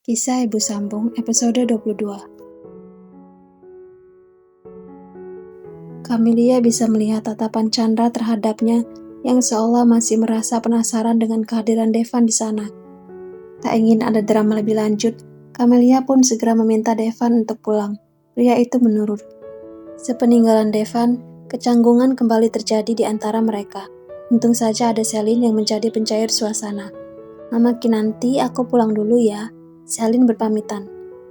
Kisah Ibu Sambung, episode 22. Camelia bisa melihat tatapan Chandra terhadapnya yang seolah masih merasa penasaran dengan kehadiran Devan di sana. Tak ingin ada drama lebih lanjut, Camelia pun segera meminta Devan untuk pulang. Pria itu menurut. Sepeninggalan Devan, kecanggungan kembali terjadi di antara mereka. Untung saja ada Selin yang menjadi pencair suasana. "Mama Kinanti, aku pulang dulu ya," Selin berpamitan.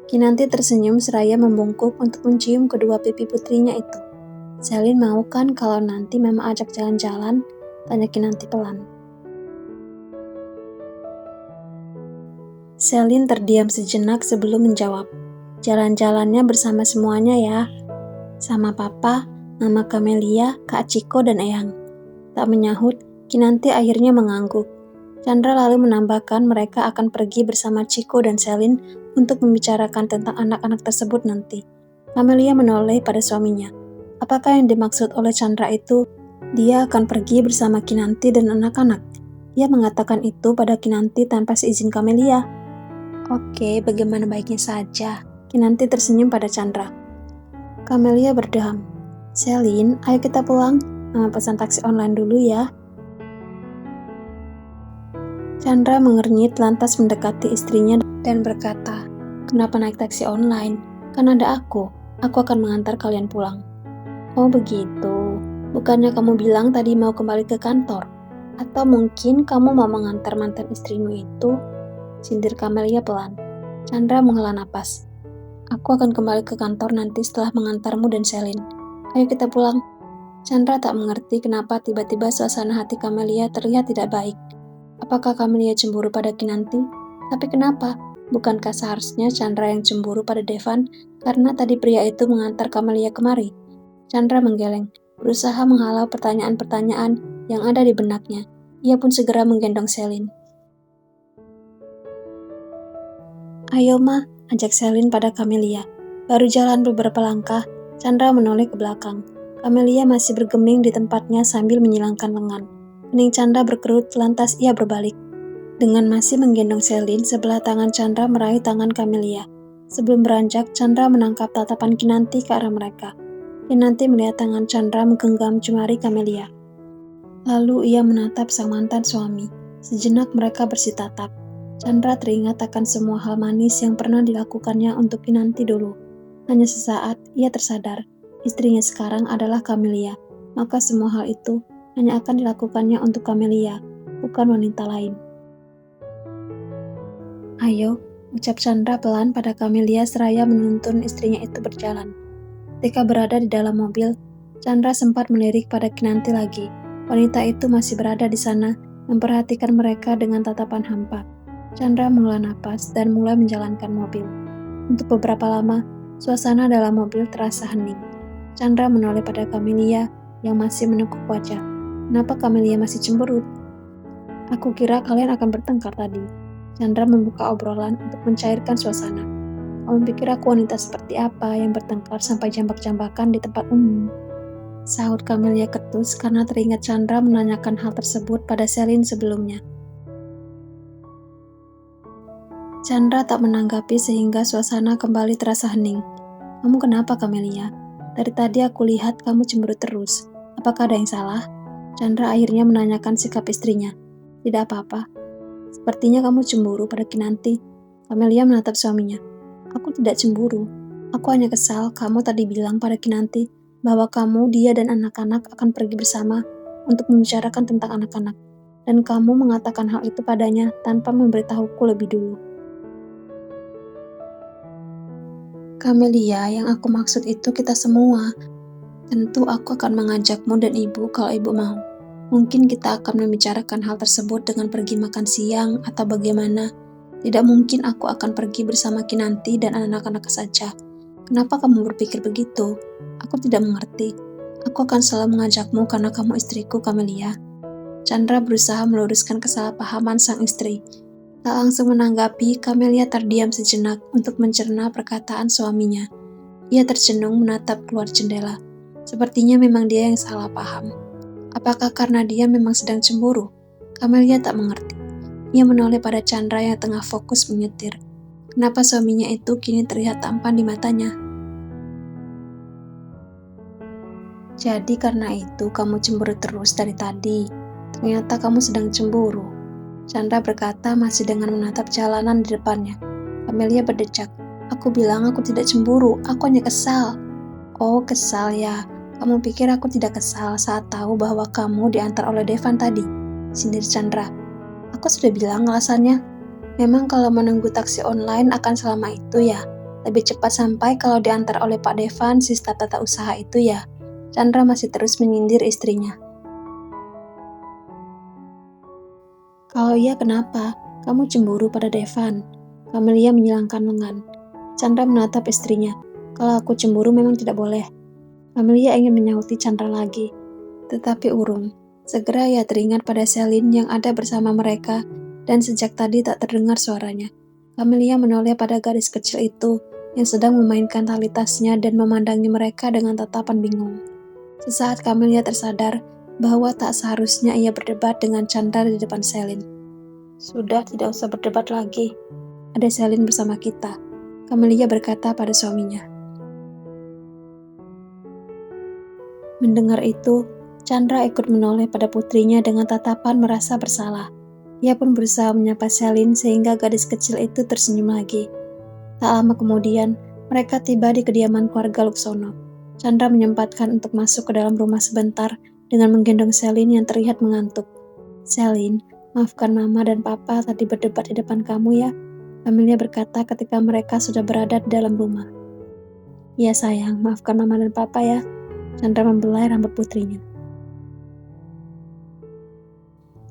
Kinanti tersenyum seraya membungkuk untuk mencium kedua pipi putrinya itu. "Selin mau kan kalau nanti Mama ajak jalan-jalan?" tanya Kinanti pelan. Selin terdiam sejenak sebelum menjawab. "Jalan-jalannya bersama semuanya ya. Sama Papa, Mama Camelia, Kak Ciko, dan Eyang." Tak menyahut, Kinanti akhirnya mengangguk. Chandra lalu menambahkan mereka akan pergi bersama Ciko dan Selin untuk membicarakan tentang anak-anak tersebut nanti. Camelia menoleh pada suaminya. Apakah yang dimaksud oleh Chandra itu? Dia akan pergi bersama Kinanti dan anak-anak. Ia mengatakan itu pada Kinanti tanpa seizin Camelia. "Oke, bagaimana baiknya saja." Kinanti tersenyum pada Chandra. Camelia berdeham. "Selin, ayo kita pulang. Mama pesan taksi online dulu ya." Chandra mengernyit lantas mendekati istrinya dan berkata, "Kenapa naik taksi online? Kan ada aku. Aku akan mengantar kalian pulang." "Oh begitu. Bukannya kamu bilang tadi mau kembali ke kantor? Atau mungkin kamu mau mengantar mantan istrimu itu?" sindir Camelia pelan. Chandra menghela napas. "Aku akan kembali ke kantor nanti setelah mengantarmu dan Selin. Ayo kita pulang." Chandra tak mengerti kenapa tiba-tiba suasana hati Camelia terlihat tidak baik. Apakah Camelia cemburu pada Kinanti? Tapi kenapa? Bukankah seharusnya Chandra yang cemburu pada Devan karena tadi pria itu mengantar Camelia kemari? Chandra menggeleng, berusaha menghalau pertanyaan-pertanyaan yang ada di benaknya. Ia pun segera menggendong Selin. "Ayo Ma," ajak Selin pada Camelia. Baru jalan beberapa langkah, Chandra menoleh ke belakang. Camelia masih bergeming di tempatnya sambil menyilangkan lengan. Kening Chandra berkerut, lantas ia berbalik. Dengan masih menggendong Selin, sebelah tangan Chandra meraih tangan Camelia. Sebelum beranjak, Chandra menangkap tatapan Kinanti ke arah mereka. Kinanti melihat tangan Chandra menggenggam jemari Camelia. Lalu ia menatap sang mantan suami. Sejenak mereka bersitatap. Chandra teringat akan semua hal manis yang pernah dilakukannya untuk Kinanti dulu. Hanya sesaat, ia tersadar. Istrinya sekarang adalah Camelia. Maka semua hal itu hanya akan dilakukannya untuk Camelia, bukan wanita lain. "Ayo," ucap Chandra pelan pada Camelia seraya menuntun istrinya itu berjalan. Ketika berada di dalam mobil, Chandra sempat melirik pada Kinanti lagi. Wanita itu masih berada di sana, memperhatikan mereka dengan tatapan hampa. Chandra menghela napas dan mulai menjalankan mobil. Untuk beberapa lama, suasana dalam mobil terasa hening. Chandra menoleh pada Camelia yang masih menekuk wajah. "Kenapa Camelia masih cemberut? Aku kira kalian akan bertengkar tadi." Chandra membuka obrolan untuk mencairkan suasana. "Kamu pikir aku wanita seperti apa yang bertengkar sampai jambak-jambakan di tempat umum?" sahut Camelia ketus karena teringat Chandra menanyakan hal tersebut pada Selin sebelumnya. Chandra tak menanggapi sehingga suasana kembali terasa hening. "Kamu kenapa, Camelia? Dari tadi aku lihat kamu cemberut terus. Apakah ada yang salah?" Chandra akhirnya menanyakan sikap istrinya. "Tidak apa-apa. Sepertinya kamu cemburu pada Kinanti." Camelia menatap suaminya. "Aku tidak cemburu. Aku hanya kesal kamu tadi bilang pada Kinanti bahwa kamu, dia, dan anak-anak akan pergi bersama untuk membicarakan tentang anak-anak. Dan kamu mengatakan hal itu padanya tanpa memberitahuku lebih dulu." "Camelia, yang aku maksud itu kita semua. Tentu aku akan mengajakmu dan ibu kalau ibu mau. Mungkin kita akan membicarakan hal tersebut dengan pergi makan siang atau bagaimana. Tidak mungkin aku akan pergi bersama Kinanti dan anak-anak saja. Kenapa kamu berpikir begitu? Aku tidak mengerti. Aku akan selalu mengajakmu karena kamu istriku, Camelia." Chandra berusaha meluruskan kesalahpahaman sang istri. Tak langsung menanggapi, Camelia terdiam sejenak untuk mencerna perkataan suaminya. Ia tercenung menatap keluar jendela. Sepertinya memang dia yang salah paham. Apakah karena dia memang sedang cemburu? Camelia tak mengerti. Ia menoleh pada Chandra yang tengah fokus menyetir. Kenapa suaminya itu kini terlihat tampan di matanya? Jadi karena itu kamu cemburu terus dari tadi. Ternyata kamu sedang cemburu. Chandra berkata masih dengan menatap jalanan di depannya. Amelia berdecak. Aku bilang aku tidak cemburu, aku hanya kesal. Oh, kesal ya. Kamu pikir aku tidak kesal saat tahu bahwa kamu diantar oleh Devan tadi? Sindir Chandra. Aku sudah bilang alasannya. Memang kalau menunggu taksi online akan selama itu ya. Lebih cepat sampai kalau diantar oleh Pak Devan, si staf tata usaha itu ya. Chandra masih terus menyindir istrinya. Kalau iya kenapa? Kamu cemburu pada Devan. Amelia menyilangkan lengan. Chandra menatap istrinya. Kalau aku cemburu memang tidak boleh. Amelia ingin menyauti Chandra lagi. Tetapi urung. Segera ia teringat pada Celine yang ada bersama mereka dan sejak tadi tak terdengar suaranya. Amelia menoleh pada gadis kecil itu yang sedang memainkan tali tasnya dan memandangi mereka dengan tatapan bingung. Sesaat Camelia tersadar bahwa tak seharusnya ia berdebat dengan Chandra di depan Celine. Sudah, tidak usah berdebat lagi. Ada Celine bersama kita. Camelia berkata pada suaminya. Mendengar itu, Chandra ikut menoleh pada putrinya dengan tatapan merasa bersalah. Ia pun berusaha menyapa Celine sehingga gadis kecil itu tersenyum lagi. Tak lama kemudian, mereka tiba di kediaman keluarga Luksono. Chandra menyempatkan untuk masuk ke dalam rumah sebentar dengan menggendong Celine yang terlihat mengantuk. Celine, maafkan Mama dan Papa tadi berdebat di depan kamu ya. Amelia berkata ketika mereka sudah berada di dalam rumah. Ya sayang, maafkan Mama dan Papa ya. Chandra membelai rambut putrinya.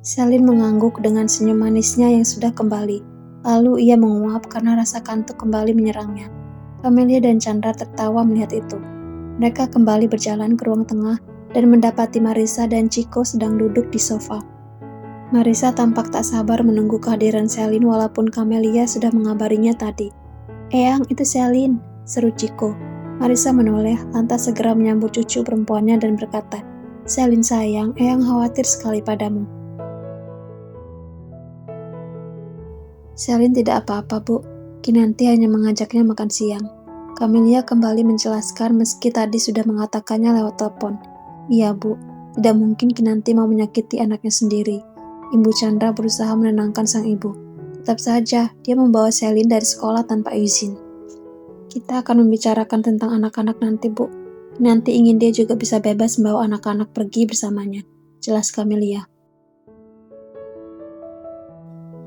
Celine mengangguk dengan senyum manisnya yang sudah kembali. Lalu ia menguap karena rasa kantuk kembali menyerangnya. Amelia dan Chandra tertawa melihat itu. Mereka kembali berjalan ke ruang tengah dan mendapati Marissa dan Chico sedang duduk di sofa. Marissa tampak tak sabar menunggu kehadiran Celine walaupun Camelia sudah mengabarinya tadi. Eyang, itu Celine, seru Chico. Marissa menoleh, lantas segera menyambut cucu perempuannya dan berkata, Celine sayang, Eyang khawatir sekali padamu. Celine tidak apa-apa, Bu. Kinanti hanya mengajaknya makan siang. Camelia kembali menjelaskan meski tadi sudah mengatakannya lewat telepon. Iya, Bu. Tidak mungkin Kinanti mau menyakiti anaknya sendiri. Ibu Chandra berusaha menenangkan sang ibu. Tetap saja, dia membawa Celine dari sekolah tanpa izin. Kita akan membicarakan tentang anak-anak nanti, Bu. Nanti ingin dia juga bisa bebas membawa anak-anak pergi bersamanya. Jelas Camelia.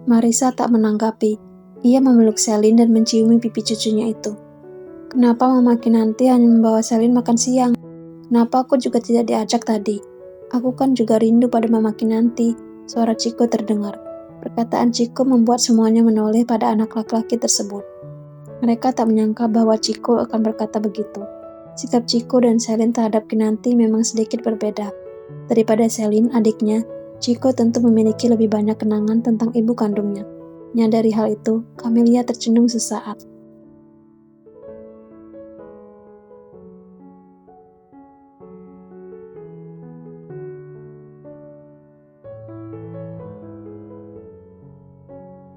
Marissa tak menanggapi. Ia memeluk Celine dan menciumi pipi cucunya itu. Kenapa Mama Kinanti hanya membawa Celine makan siang? Kenapa aku juga tidak diajak tadi? Aku kan juga rindu pada Mama Kinanti. Suara Chico terdengar. Perkataan Chico membuat semuanya menoleh pada anak laki-laki tersebut. Mereka tak menyangka bahwa Chico akan berkata begitu. Sikap Chico dan Celine terhadap Kinanti memang sedikit berbeda. Daripada Celine, adiknya, Chico tentu memiliki lebih banyak kenangan tentang ibu kandungnya. Menyadari hal itu, Camelia tercenung sesaat.